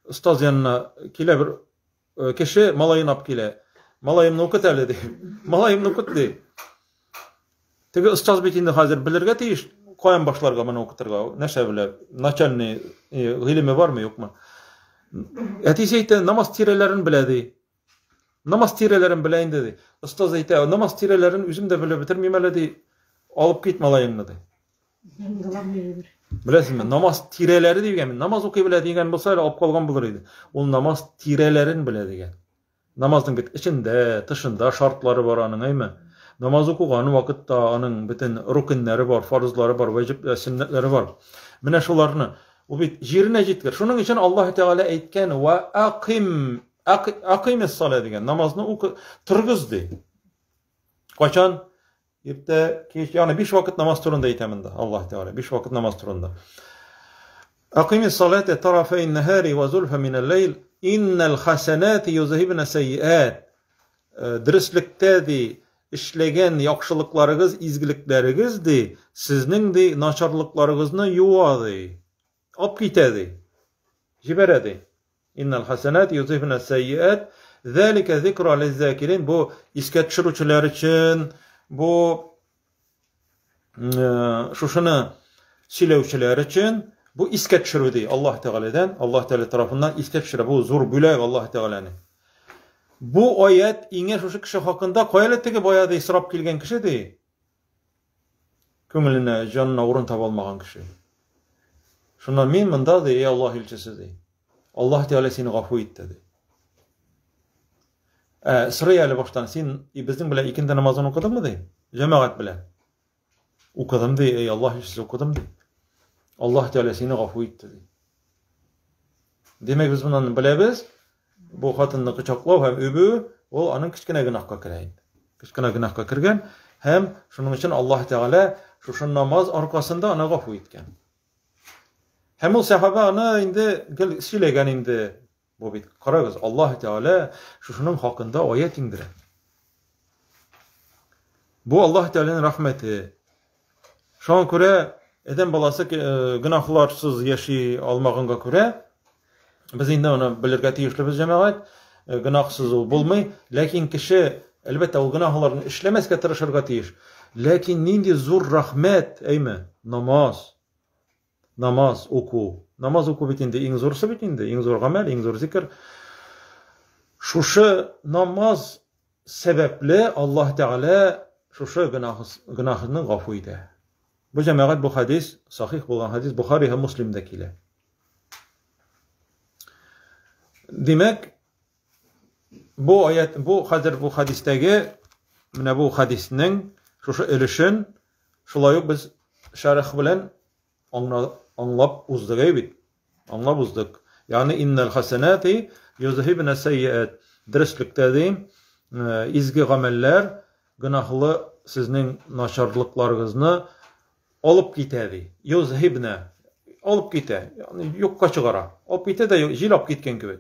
S1: ustaz yanına kile bir kişi malayın ap kile. Malayım nokut öyle de. Malayım nokut de. Tege ustaz bitinde hazır bilirge teyiş. Koyan başlarga bana okuturga. Neşe bile. Naçalni ilimi var mı yok mu? Etisi ite namaz tirelerin biledi. Namaz tirelerin bileyin dedi. Ustaz ite namaz tirelerin üzümde bile bitirmemeli de. Alıp git malayın dedi. Bilesizmi? Namaz tireleri degen. Namaz okuy bile degen bolsa alıp kalgan bulur idi. Ol namaz tirelerin bile degen. Namazın bit içinde, dışında şartları var anın, aymi? Namaz okuğanı vakitte anın bütün rukunları var, farzları var, vacip sünnetleri var. Mine şularını o bit jirine jitkir. Şunun için Allah Teala aytken ve aqimis salat degen. Namazını oku, tırgız de. Kaçan? Yipte yani 5 vakit namaz turunda aytamında Allah Teala 5 vakit namaz turunda. Aqimis salate tarafayn nahari ve zulfen minel leyl innel hasenati yuzhibne seyyiat. Dirislikte de işlegen yaxşılıklarınız, izgilikleriniz de sizning de naçarlıklarınızını yuvadı. Ap gitedi. Jiberedi. İnnel hasenati yuzhibne seyyiat. Zalike zikra lizzakirin. Bu isket çürüçüler için, bu şuşunu silevçiler için bu isket çürüdü Allah Teala'dan, Allah Teala tarafından isket çürü. Bu zor bülek Allah Teala'nın. Bu ayet iňe şuşu kişi hakkında koyaletdeki boyada israp kelgen kişi de. Köngüline, canına orun tabalmagan kişi. Şundan men mında de ey Allah ilçisi de. Allah Teala seni gafu etti de. Sırayla baştan sen bizden bile ikindi namazını okudun mu de? Cemaat bile. Okudum de ey Allah ilçisi okudum de. Allah Teala seni gafu etti de. Demek biz bundan bilebiz. Bu hatınını kıçaklav hem öbü o anın kichkine günahka kireydi. Kichkine günahka kirgen hem şunun için Allah Teala şu namaz arkasında ana gafu etken. Hem o sahabe ana indi gel silegen indi bu bit karagız Allah Teala şunun hakkında ayet indiren. Bu Allah Teala'nın rahmeti. Şu an göre eden balası günahlarsız yaşay almağına göre biz indi onu bilirge tiyişlibiz cemaat. Günahsız ol bulmay. Lakin kişi elbette o günahlarını işlemezke tırışırga tiyiş. Lakin nindi zor rahmet eymi? Namaz. Namaz oku. Namaz oku bitinde en zorsu bitinde. En zor gamel, en zor zikir. Şuşu namaz sebeple Allah Teala şuşu günahını gafu ede. Bu cemaat bu hadis, sahih olan hadis Bukhari ve Müslim'dekiyle. Demek bu ayet bu hazır bu hadisteki mene bu hadisinin şu ilişin şulay biz şerh bilen anlap uzdık bit. Anlap uzdık. Yani innel hasenati yuzhibne seyyiat. Dirislikte deyim izgi ameller günahlı sizin naşarlıklarınızı alıp gitedi. Yuzhibne alıp gite. Yani yok kaçıgara. Alıp gite de jil alıp gitken gibi.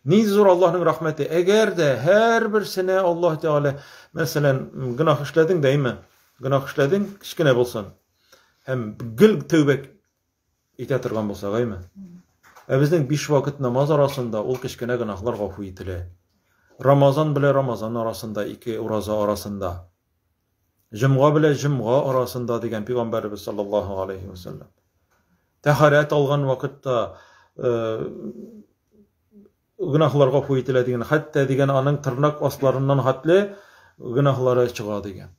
S1: Ni zor Allah'ın rahmeti. Eğer de her bir sene Allah Teala mesela günah işledin değil mi? Günah işledin, kichkine bolsun. Hem gül tövbek ite turgan bolsa, değil mi? Bizning 5 vakit namaz arasında ol kichkine günahlar gafu etile. Ramazan bile Ramazan arasında, 2 uraza arasında. Cumğa bile Cumğa arasında degan Peygamberimiz sallallahu aleyhi ve sellem. Taharet algan vakitte günahlar gafu etiladigan, hatta degan aның tırnak aslarından hatli günahları çığa degan.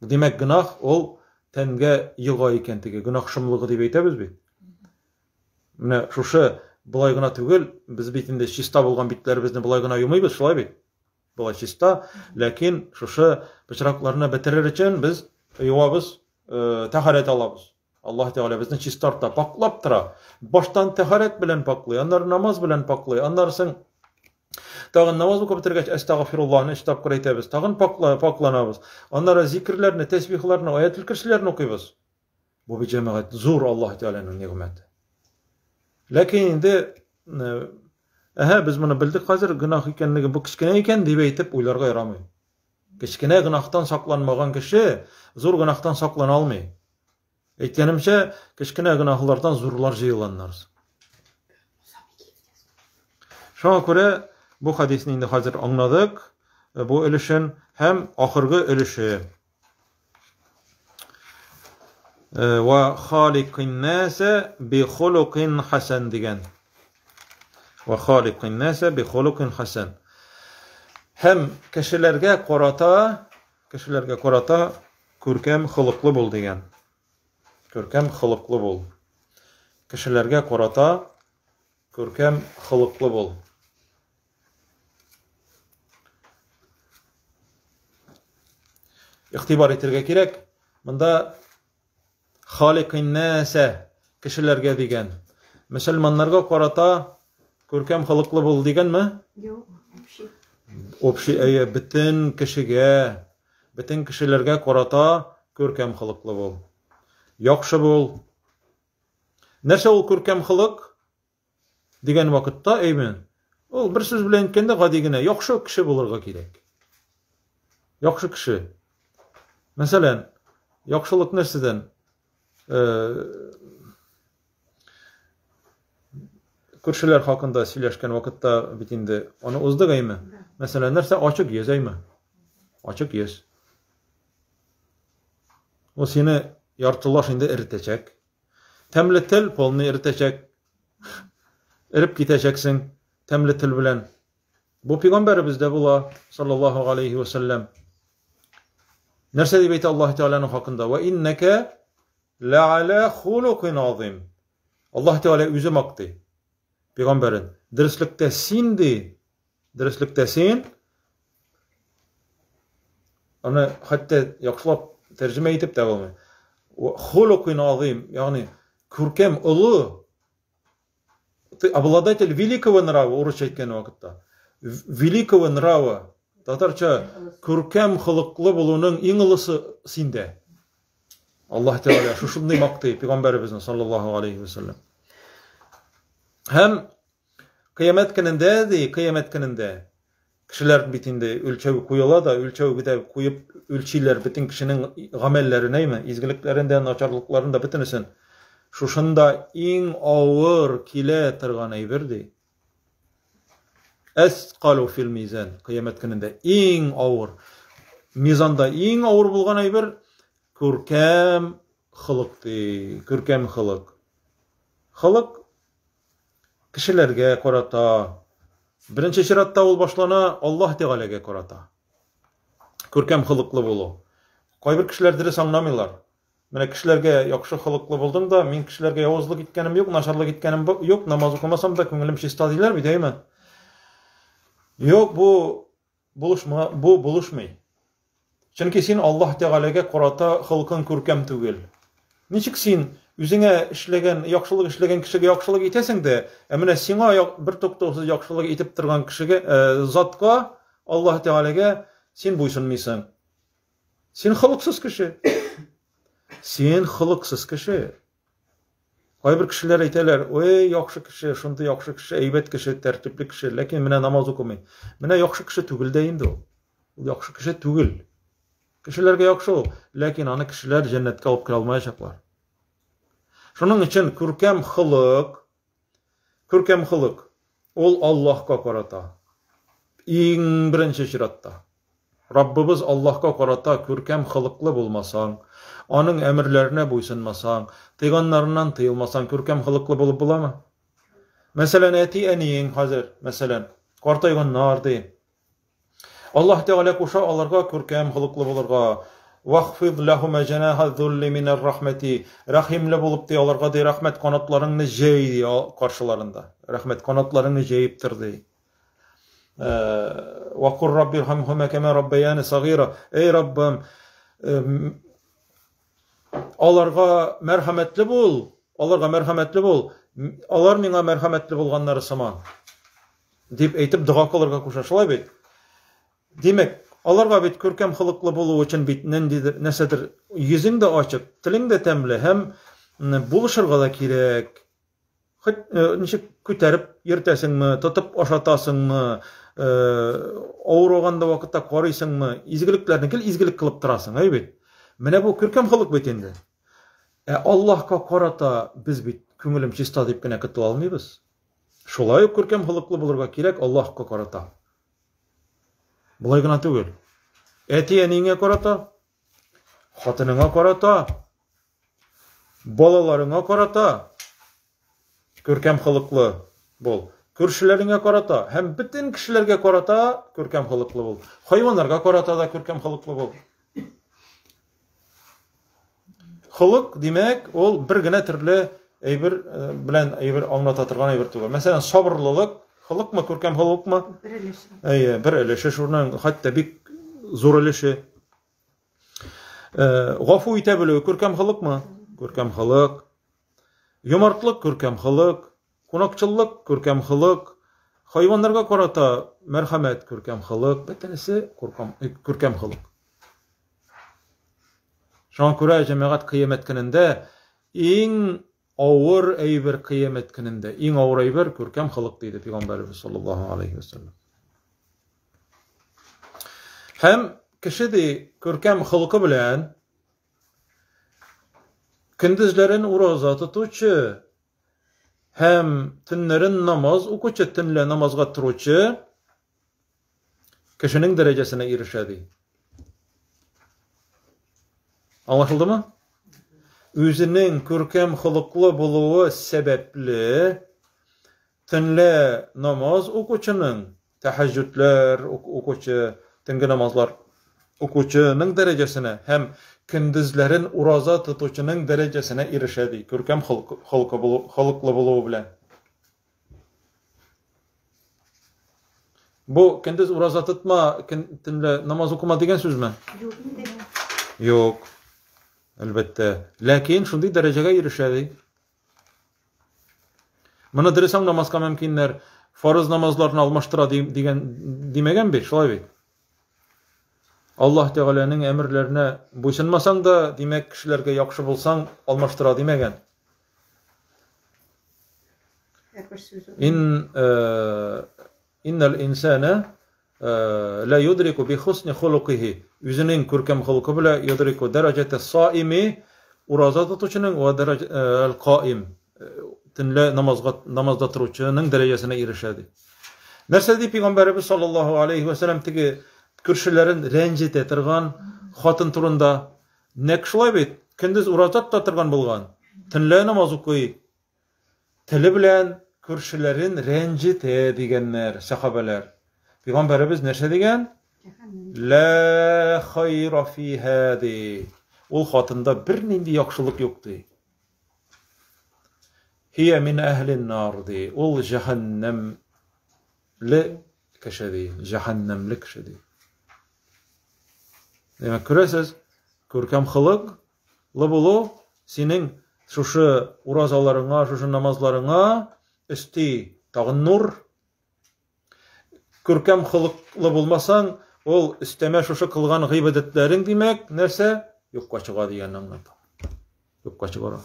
S1: Demek günah ol tenge yığa ekentigi, günah şumluğu dep aytабыз bit. Mine şuшы bulay gına tugul, biz bitinde çista bolgan bitlerimizni bulay gına yumayбыз, şulay bit. Bulay çista, lakin şuшы bıçraklarını bitirir için biz yuwabыз, taharet alabız. Allah Teala bizni çistarta, paklap tıra. Baştan taharet bilen paklay, anlar namaz bilen paklay, anlarsın tağın namaz okuyup bitirgach estağfirullah'ını iştap kıraytabız. Tağın paklanabız. Onlara zikirlerini, tesbihlerini, ayet-ül kürsülerini okuyabız. Bu bir cemaat zor Allah Teala'nın nimeti. Lakin indi biz bunu bildik hazır günah ekenligi bu kichkine eken dep aytib oylarga yaramay. Kichkine günahtan saklanmagan kişi zor günahtan saklana almay. Aytganimcha kichkine günahlardan zorlar jıyılanlar. Şoňa göre bu hadisni indi hazır anladık. Bu ölüşün hem ahırgı ölüşü. Ve halikin nase bi hulukin hasan degan. Ve halikin nase bi hulukin hasan. Hem kişilerge korata körkem hılıklı bol degan. Körkem hılıklı bol. Kişilerge korata körkem hılıklı bol. İhtibar etirge kerek. Mında halikin nase kişilerge degan. Müslümanlarga korata körkem hılıklı bol degan mi?
S2: Yok.
S1: Opşi bütün kişige, bütün kişilerge korata körkem hılıklı bol. Yaxşı bol. Nerse ol körkem hılık degan vakitda eymen. Ol bir söz bilen aytkanda gadigine yaxşı kişi bolurga kerek. Yaxşı kişi. Mesela yaxşılık nerseden? Körşüler hakkında söyleşken vakitte bitinde onu uzdık aymi. Mesela nerse açık yez aymi. Açık yez. O seni yartılar şimdi eritecek. Temli til polunu eritecek. Erip gideceksin. Temli til bilen. Bu peygamberimizde bula sallallahu aleyhi ve sellem. Nerse diyeydi Allah Teala'nın hakkında. Ve inneke la'ala hulukin azim. Allah Teala üzüm aktı. Peygamberin. Dürüstlükte sindi. Dürüstlükte sin. Onu hatta yaxşılap tercüme edip devam et. Hulukin azim. Yani körkem ulu. Обладатель великого нрава. Орысча aytgan vaqtda. Великого нрава. Tatarça körkem hılıklı bulunun en ılısı sinde. Allah Teala şuşunday maktı Peygamberimizin sallallahu aleyhi ve sellem. Hem kıyamet gününde kişiler bitinde ölçevi koyula da ölçevi gidip koyup ölçüler bütün kişinin amelleri neymi? İzgiliklerinden, açarlıklarında bütünüsün. Şuşunda en ağır kile tırgan ayberdi. Esqalu fil mizan. Kıyamet gününde en ağır. Mizanda en ağır bulgan ayber körkem hılıktı. Körkem hılık. Hılık kişilerge korata. Birinci şiratta ol başlana Allah Teala'ga korata. Körkem hılıklı bolu. Kaybir kişiler diri anlamıyorlar. Mene kişilerge yaxşı hılıklı buldum da men kişilerge yavuzluk etkenim yok, naşarlık etkenim yok, namaz okumasam da köngülüm şista deyler mi deymi? Yok bu buluşmay. Çünkü sen Allah Teala'ga korata hılkın körkem tugel. Niçik sen üzüne işlegen, yaxşılık işlegen kişiге yaxşılık etesin de, emine sena bir toktosuz yaxşılık etip turgan kişiге, zatqa Allah Teala'ga sen buysunmaysan. Sen hılıksız kişi. Sen hılıksız kişi. Кайбер кешеләр әйтәләр, ой, яхшы кеше, шундый яхшы кеше, әйбәт кеше, тәртипле кеше, ләкин менә намаз укымый. Менә яхшы кеше түгел дә инде ул. Ул яхшы кеше түгел. Кешеләргә яхшы ул, ләкин аны кешеләр җәннәткә алып кера алмаячаклар. Шуның өчен күркәм хылык, ул Аллаһка карата. Иң беренче чиратта. Раббыбыз Аллаһка карата күркәм хылыклы булмасаң, аның әмерләренә буйсынмасаң, тыйганнарыннан тыйылмасаң, күркәм хылыклы булып буламы? Мәсәлән, әти-әниең хәзер, мәсәлән, картайганнар ди. Аллаһ Тәгалә куша аларга күркәм хылыклы булырга. Вахфид лахума җанаха зулли минар рахмати. Рахимле булып ди аларга ди, рәхмәт канатларыңны җәй каршыларында. Рәхмәт канатларыңны җәйеп тор ди. وقل رب ارحمهما كما ربياني صغيرا. Ey Rabbim, аларга мәрхәмәтле бул, алар миңа мәрхәмәтле булганнары сыман. Дип әйтеп дуга кылырга куша, шулай бит. Димәк, аларга бит күркәм хылыклы булу өчен бит нәрсәдер йөзең дә ачык, телең дә тәмле һәм булышырга да кирәк. Ничек күтәреп йөртәсеңме, тотып ашатасыңмы, авырганда вакытта карыйсыңмы, изгелекләрне кил изгелек кылып торасың, бит. Менә бу күркәм хылык бит инде. Аллаһка карата без бит күңелем чиста дип кенә көтә алмыйбыз. Шулай ук күркәм хылыклы булырга кирәк Аллаһка карата. Булай гына түгел. Әти-әниеңә карата, хатыныңа карата, балаларыңа карата күркәм хылыклы бул. Күршеләреңә карата һәм бөтен кешеләргә карата күркәм хылыклы бул. Хайваннарга карата да күркәм хылыклы бул. Хылык димәк, ул бер генә төрле әйбер белән әйбер аңлата торган әйбер түгел. Мәсәлән, сабырлылык хылыкмы, күркәм хылыкмы? Бер өлеше, шуның хәтта бик зур өлеше. Гафу итә белү күркәм хылыкмы? Күркәм хылык. Юмартлык күркәм хылык. Кунакчыллык күркәм хылык. Хайваннарга карата мәрхәмәт күркәм хылык. Бөтенесе күркәм хылык. Шуңа күрә җәмәгать кыямәт көнендә иң авыр әйбер кыямәт көнендә, иң авыр әйбер күркәм хылык диде Пәйгамбәрбез саллаллаһу алейхи ва саллям. Һәм кеше ди күркәм хылыкы белән көндезләрен ураза тотучы һәм төннәрен намаз укучы, төнлә намазга торучы кешенең дәрәҗәсенә ирешә ди. Аңлашылдымы? Үзенең күркәм хылыклы булуы сәбәпле төнлә намаз укучының, тәһәҗҗүдләр укучы, төнге намазлар укучының дәрәҗәсенә һәм көндезләрен ураза тотучының дәрәҗәсенә ирешә ди. Күркәм хылыклы булуы белән. Бу көндез ураза тотма, төнлә намаз укыма дигән сүзме? Юк. Әлбәттә. Ләкин шундый дәрәҗәгә ирешә ди. Моны дөрес аңламаска мөмкиннәр. Фарыз намазларны алмаштыра димәгән бит, шулай бит. Аллаһ Тәгаләнең әмерләренә буйсынмасаң да, димәк, кешеләргә яхшы булсаң, алмаштыра димәгән. Иннал инсана ла юдрику би хусни хулукихи. Үзенең күркәм хылыкы белән юдрику дәрәҗәте саими, ураза тотучының ва дәрәҗә каим, төнлә намазда торучының дәрәҗәсенә ирешә ди. Нәрсә ди Пәйгамбәрбез саллаллаһу алейхи ва саллям теге күршеләрен рәнҗетә торган хатын турында? Нәкъ шулай бит, көндез ураза тота торган булган, төнлә намаз укый. Теле белән күршеләрен рәнҗетә дигәннәр сахабалар. Пәйгамбәрбез нәрсә дигән? Ла хайра фи хади. Ул хатында бер нинди яхшылык юк ди. Хия мин әһлин нар ди. Ул җәһәннәмле кеше ди. Җәһәннәмле кеше ди. Демәк, күрәсез, күркәм хылыклы булу синең шушы уразаларыңа, шушы намазларыңа өсти тагын нур. Күркәм хылыклы булмасаң, ул өстәмә шушы кылган гыйбадәтләрең димәк, нәрсә? Юкка чыга дигәнне аңлата. Юкка чыгара.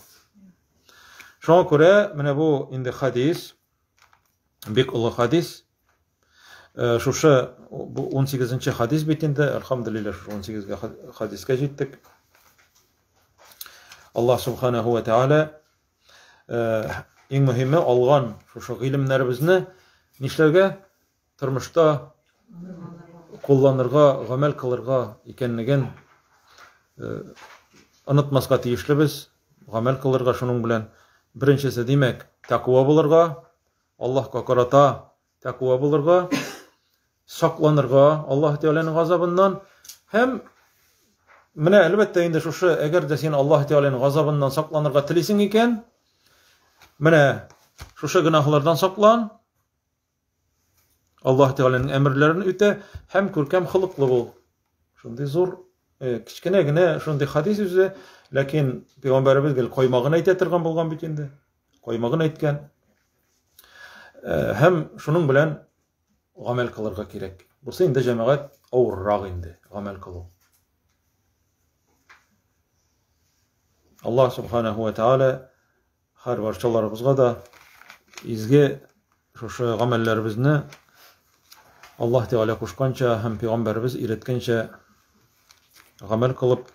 S1: Şoňa görä mene bu indi hadis, bek uly hadis. Şuşa bu 18-nji hadis bitinde elhamdülillah şu 18-ge hadiske jetdik. Allah subhanahu ve taala iň mühimi algan şu ilimlerimizni nişlerge turmuşda kullanırga, gamel kılırga ikenligin unutmaska tiýişlibiz. Gamel kılırga şunun bilen birinçisi demek takwa bolurga, Allah'a karata takwa bolurga, saklanırga Allah Teala'nın gazabından hem mine elbette indi şuşu eger de sen Allah Teala'nın gazabından saklanırga tilisiň eken mine şuşu günahlardan saklan Allah Teala'nın emirlerini üte hem körkem hılıklı bol. Şunday zor kiçkinegine şunday hadis üze lakin Peygamberimiz gel koymagyny aýtatirgan bolgan bitinde. Koymagyny aýtgan. Hem şunun bilen gamel kılırga kerek. Bursa indi jemaat awurraq indi gamel kılı. Allah subhanahu ve taala har barçalarybızga da izge şoşu gamellerimizni Allah Teala kuşkança hem Peygamberimiz iretkençe gamel kılıp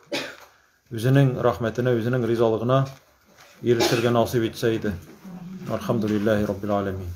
S1: özünün rahmetine, özünün rizalygyna erişirge nasip etseydi. Elhamdülillahi Rabbil alemin.